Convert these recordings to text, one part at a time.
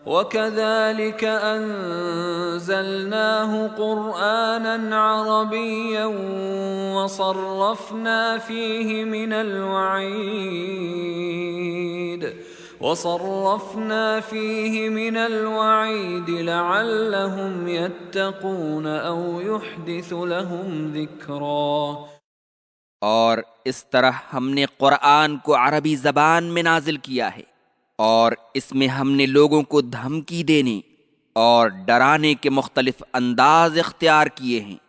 وَكَذَلِكَ أَنزَلْنَاهُ قُرْآنًا عَرَبِيًّا وَصَرَّفْنَا فِيهِ مِنَ الْوَعِيدِ لَعَلَّهُمْ يَتَّقُونَ أَوْ يُحْدِثُ لَهُمْ ذِكْرًا۔ اور اس طرح ہم نے قرآن کو عربی زبان میں نازل کیا ہے، اور اس میں ہم نے لوگوں کو دھمکی دینے اور ڈرانے کے مختلف انداز اختیار کیے ہیں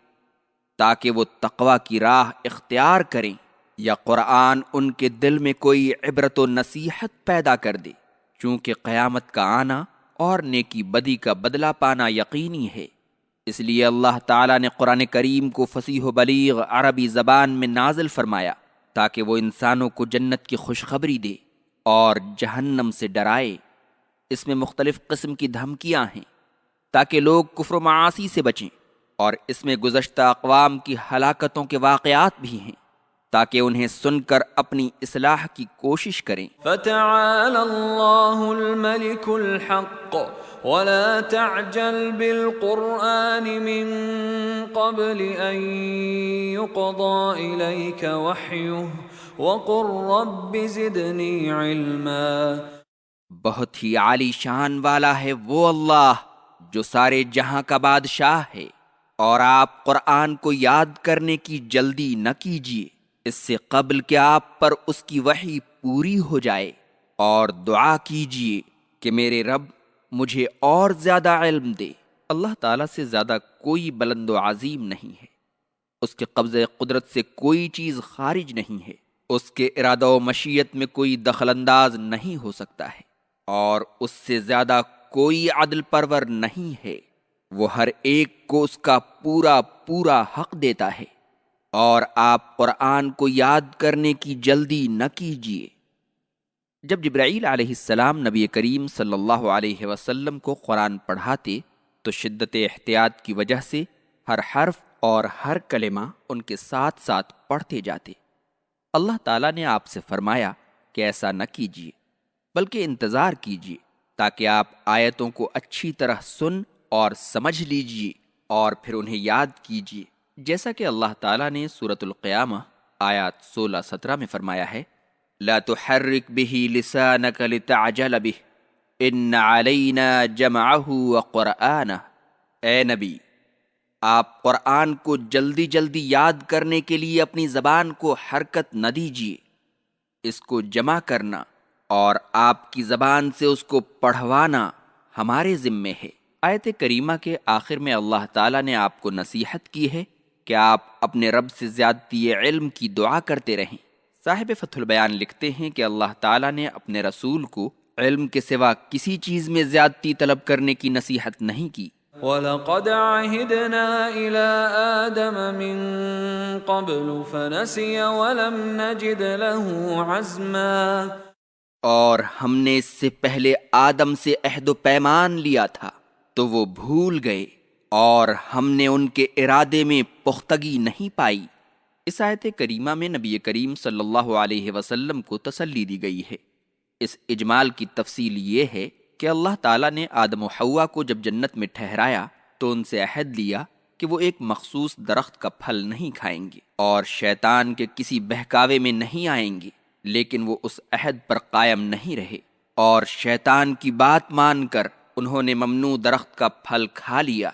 تاکہ وہ تقوی کی راہ اختیار کریں، یا قرآن ان کے دل میں کوئی عبرت و نصیحت پیدا کر دے، چونکہ قیامت کا آنا اور نیکی بدی کا بدلہ پانا یقینی ہے۔ اس لیے اللہ تعالیٰ نے قرآن کریم کو فصیح و بلیغ عربی زبان میں نازل فرمایا تاکہ وہ انسانوں کو جنت کی خوشخبری دے اور جہنم سے ڈرائے۔ اس میں مختلف قسم کی دھمکیاں ہیں تاکہ لوگ کفر و معاصی سے بچیں، اور اس میں گزشتہ اقوام کی ہلاکتوں کے واقعات بھی ہیں تاکہ انہیں سن کر اپنی اصلاح کی کوشش کریں۔ فَتَعَالَى اللَّهُ الْمَلِكُ الْحَقُّ وَلَا تَعْجَلْ بِالْقُرْآنِ مِن قَبْلِ أَن يُقْضَى إِلَيْكَ وَحْيُهُ وَقُلْ رَبِّ زِدْنِي عِلْمًا۔ بہت ہی عالی شان والا ہے وہ اللہ جو سارے جہاں کا بادشاہ ہے، اور آپ قرآن کو یاد کرنے کی جلدی نہ کیجیے اس سے قبل کہ آپ پر اس کی وحی پوری ہو جائے، اور دعا کیجیے کہ میرے رب مجھے اور زیادہ علم دے۔ اللہ تعالیٰ سے زیادہ کوئی بلند و عظیم نہیں ہے، اس کے قبضہ قدرت سے کوئی چیز خارج نہیں ہے، اس کے ارادہ و مشیت میں کوئی دخل انداز نہیں ہو سکتا ہے، اور اس سے زیادہ کوئی عدل پرور نہیں ہے۔ وہ ہر ایک کو اس کا پورا پورا حق دیتا ہے، اور آپ قرآن کو یاد کرنے کی جلدی نہ کیجیے۔ جب جبرائیل علیہ السلام نبی کریم صلی اللہ علیہ وسلم کو قرآن پڑھاتے تو شدت احتیاط کی وجہ سے ہر حرف اور ہر کلمہ ان کے ساتھ ساتھ پڑھتے جاتے۔ اللہ تعالیٰ نے آپ سے فرمایا کہ ایسا نہ کیجیے، بلکہ انتظار کیجیے تاکہ آپ آیتوں کو اچھی طرح سن اور سمجھ لیجیے اور پھر انہیں یاد کیجیے، جیسا کہ اللہ تعالیٰ نے سورۃ القیامہ آیات 16-17 میں فرمایا ہے، لا تحرک به لسانک لتعجل به ان علینا جمعہ وقرآنہ۔ اے نبی، آپ قرآن کو جلدی جلدی یاد کرنے کے لیے اپنی زبان کو حرکت نہ دیجیے، اس کو جمع کرنا اور آپ کی زبان سے اس کو پڑھوانا ہمارے ذمے ہے۔ آیت کریمہ کے آخر میں اللہ تعالیٰ نے آپ کو نصیحت کی ہے کہ آپ اپنے رب سے زیادتی علم کی دعا کرتے رہیں۔ صاحب فتح البیان لکھتے ہیں کہ اللہ تعالیٰ نے اپنے رسول کو علم کے سوا کسی چیز میں زیادتی طلب کرنے کی نصیحت نہیں کی۔ وَلَقَدْ عَهِدْنَا إِلَىٰ آدَمَ مِن قَبْلُ فَنَسِيَ وَلَمْ نَجِدْ لَهُ عَزْمًا۔ اور ہم نے اس سے پہلے آدم سے عہد و پیمان لیا تھا تو وہ بھول گئے، اور ہم نے ان کے ارادے میں پختگی نہیں پائی۔ اس آیت کریمہ میں نبی کریم صلی اللہ علیہ وسلم کو تسلی دی گئی ہے۔ اس اجمال کی تفصیل یہ ہے کہ اللہ تعالیٰ نے آدم و حوا کو جب جنت میں ٹھہرایا تو ان سے عہد لیا کہ وہ ایک مخصوص درخت کا پھل نہیں کھائیں گے اور شیطان کے کسی بہکاوے میں نہیں آئیں گے، لیکن وہ اس عہد پر قائم نہیں رہے، اور شیطان کی بات مان کر انہوں نے ممنوع درخت کا پھل کھا لیا۔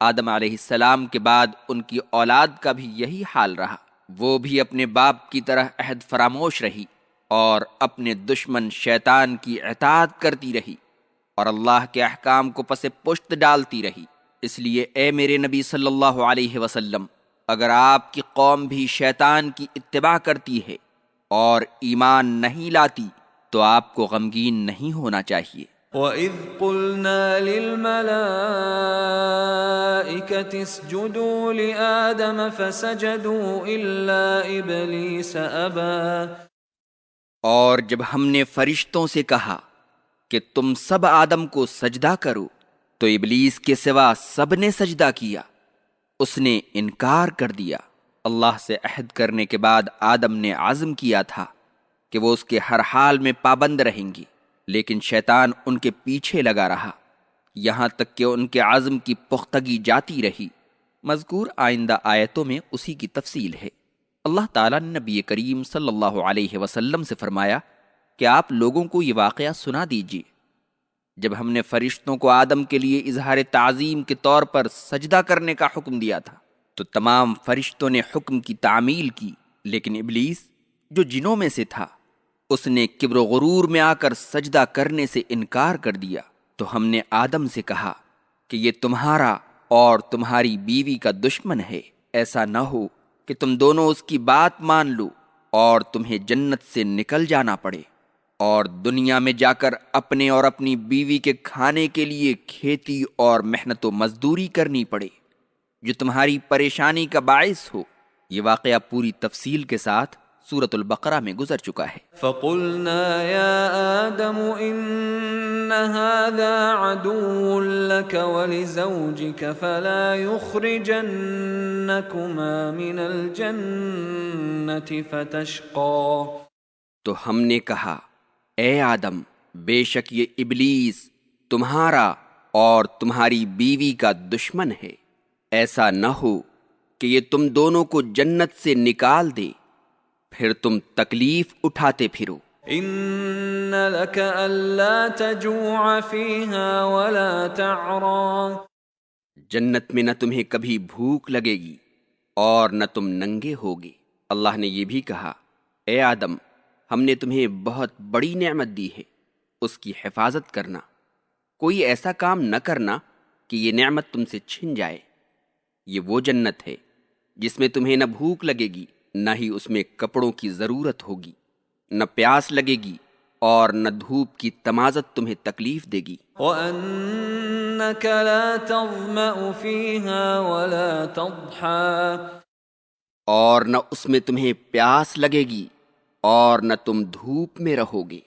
آدم علیہ السلام کے بعد ان کی اولاد کا بھی یہی حال رہا، وہ بھی اپنے باپ کی طرح عہد فراموش رہی اور اپنے دشمن شیطان کی اطاعت کرتی رہی اور اللہ کے احکام کو پس پشت ڈالتی رہی۔ اس لیے اے میرے نبی صلی اللہ علیہ وسلم، اگر آپ کی قوم بھی شیطان کی اتباع کرتی ہے اور ایمان نہیں لاتی تو آپ کو غمگین نہیں ہونا چاہیے۔ وَإِذْ قُلْنَا لِلْمَلَائِكَةِ اسْجُدُوا لِآدَمَ فَسَجَدُوا إِلَّا إِبْلِيسَ أَبَى۔ اور جب ہم نے فرشتوں سے کہا کہ تم سب آدم کو سجدہ کرو تو ابلیس کے سوا سب نے سجدہ کیا، اس نے انکار کر دیا۔ اللہ سے عہد کرنے کے بعد آدم نے عزم کیا تھا کہ وہ اس کے ہر حال میں پابند رہیں گے، لیکن شیطان ان کے پیچھے لگا رہا یہاں تک کہ ان کے عزم کی پختگی جاتی رہی۔ مذکور آئندہ آیتوں میں اسی کی تفصیل ہے۔ اللہ تعالیٰ نے نبی کریم صلی اللہ علیہ وسلم سے فرمایا کہ آپ لوگوں کو یہ واقعہ سنا دیجیے جب ہم نے فرشتوں کو آدم کے لیے اظہار تعظیم کے طور پر سجدہ کرنے کا حکم دیا تھا تو تمام فرشتوں نے حکم کی تعمیل کی، لیکن ابلیس جو جنوں میں سے تھا اس نے کبر و غرور میں آ کر سجدہ کرنے سے انکار کر دیا۔ تو ہم نے آدم سے کہا کہ یہ تمہارا اور تمہاری بیوی کا دشمن ہے، ایسا نہ ہو کہ تم دونوں اس کی بات مان لو اور تمہیں جنت سے نکل جانا پڑے اور دنیا میں جا کر اپنے اور اپنی بیوی کے کھانے کے لیے کھیتی اور محنت و مزدوری کرنی پڑے جو تمہاری پریشانی کا باعث ہو۔ یہ واقعہ پوری تفصیل کے ساتھ سورۃ البقرہ میں گزر چکا ہے۔ فَقُلْنَا يَا آدَمُ إِنَّ هَذَا عَدُوٌّ لَكَ وَلِزَوْجِكَ فَلَا يُخْرِجَنَّكُمَا مِنَ الْجَنَّةِ فَتَشْقَىٰ۔ تو ہم نے کہا اے آدم، بے شک یہ ابلیس تمہارا اور تمہاری بیوی کا دشمن ہے، ایسا نہ ہو کہ یہ تم دونوں کو جنت سے نکال دے پھر تم تکلیف اٹھاتے پھرو۔ إِنَّ لَكَ أَلَّا تَجُوعَ فِيهَا وَلَا تَعْرَىٰ۔ جنت میں نہ تمہیں کبھی بھوک لگے گی اور نہ تم ننگے ہوگے۔ اللہ نے یہ بھی کہا اے آدم، ہم نے تمہیں بہت بڑی نعمت دی ہے، اس کی حفاظت کرنا، کوئی ایسا کام نہ کرنا کہ یہ نعمت تم سے چھن جائے۔ یہ وہ جنت ہے جس میں تمہیں نہ بھوک لگے گی نہ ہی اس میں کپڑوں کی ضرورت ہوگی، نہ پیاس لگے گی اور نہ دھوپ کی تمازت تمہیں تکلیف دے گی۔ وَأَنَّكَ لَا تَظْمَأُ فِيهَا وَلَا تَضْحَىٰ۔ اور نہ اس میں تمہیں پیاس لگے گی اور نہ تم دھوپ میں رہو گے۔